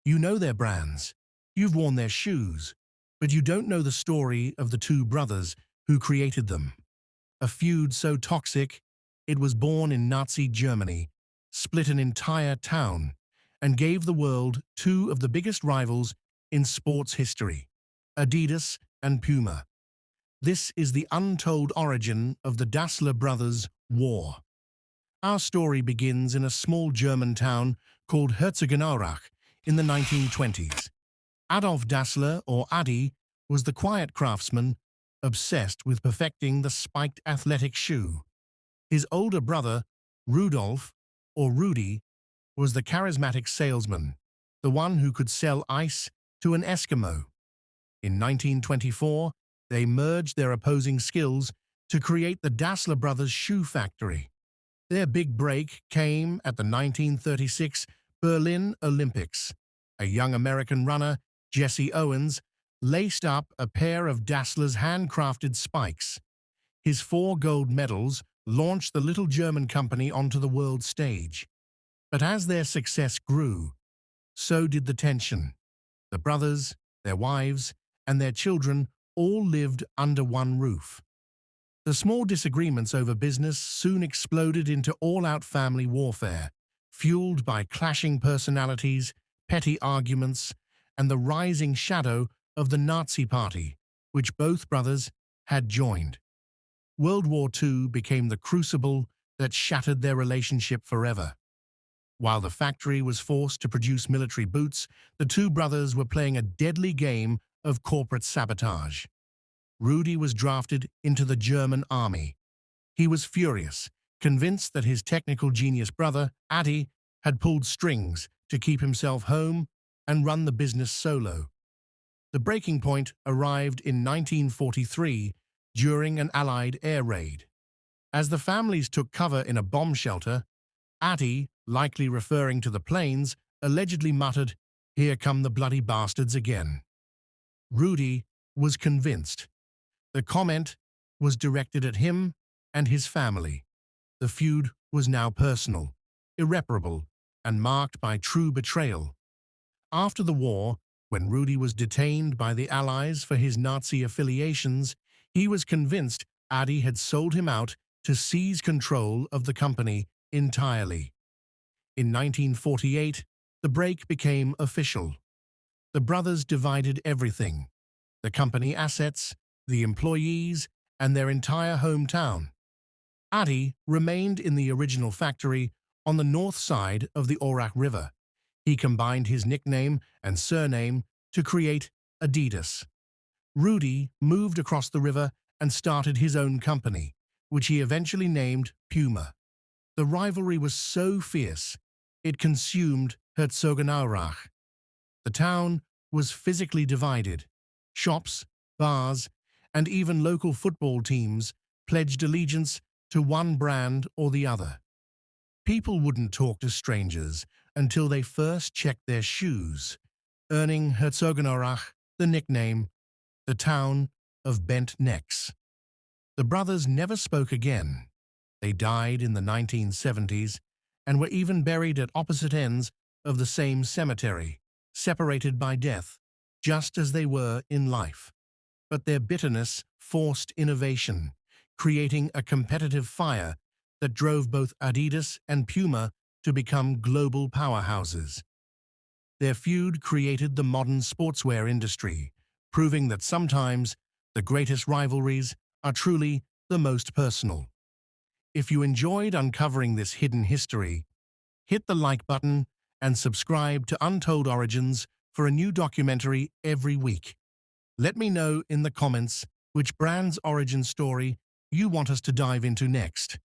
You know their brands, you've worn their shoes, but you don't know the story of the two brothers who created them. A feud so toxic, it was born in Nazi Germany, split an entire town, and gave the world two of the biggest rivals in sports history, Adidas and Puma. This is the untold origin of the Dassler brothers' war. Our story begins in a small German town called Herzogenaurach in the 1920s. Adolf Dassler, or Adi, was the quiet craftsman, obsessed with perfecting the spiked athletic shoe. His older brother, Rudolf, or Rudy, was the charismatic salesman, the one who could sell ice to an Eskimo. In 1924, they merged their opposing skills to create the Dassler brothers' shoe factory. Their big break came at the 1936 Berlin Olympics. A young American runner, Jesse Owens, laced up a pair of Dassler's handcrafted spikes. His 4 gold medals launched the little German company onto the world stage. But as their success grew, so did the tension. The brothers, their wives, and their children all lived under one roof. The small disagreements over business soon exploded into all-out family warfare, fueled by clashing personalities, petty arguments, and the rising shadow of the Nazi Party, which both brothers had joined. World War II became the crucible that shattered their relationship forever. While the factory was forced to produce military boots, the two brothers were playing a deadly game of corporate sabotage. Rudy was drafted into the German army. He was furious, convinced that his technical genius brother, Adi, had pulled strings to keep himself home and run the business solo. The breaking point arrived in 1943 during an Allied air raid. As the families took cover in a bomb shelter, Adi, likely referring to the planes, allegedly muttered, "Here come the bloody bastards again." Rudy was convinced. The comment was directed at him and his family. The feud was now personal, irreparable, and marked by true betrayal. After the war, when Rudy was detained by the Allies for his Nazi affiliations, he was convinced Adi had sold him out to seize control of the company entirely. In 1948, the break became official. The brothers divided everything: the company assets, the employees, and their entire hometown. Adi remained in the original factory on the north side of the Orach River. He combined his nickname and surname to create Adidas. Rudy moved across the river and started his own company, which he eventually named Puma. The rivalry was so fierce, it consumed Herzogenaurach. The town was physically divided. Shops, bars, and even local football teams pledged allegiance to one brand or the other. People wouldn't talk to strangers until they first checked their shoes, earning Herzogenaurach the nickname, the town of bent necks. The brothers never spoke again. They died in the 1970s and were even buried at opposite ends of the same cemetery, separated by death, just as they were in life. But their bitterness forced innovation, creating a competitive fire that drove both Adidas and Puma to become global powerhouses. Their feud created the modern sportswear industry, proving that sometimes the greatest rivalries are truly the most personal. If you enjoyed uncovering this hidden history, hit the like button and subscribe to Untold Origins for a new documentary every week. Let me know in the comments which brand's origin story you want us to dive into next.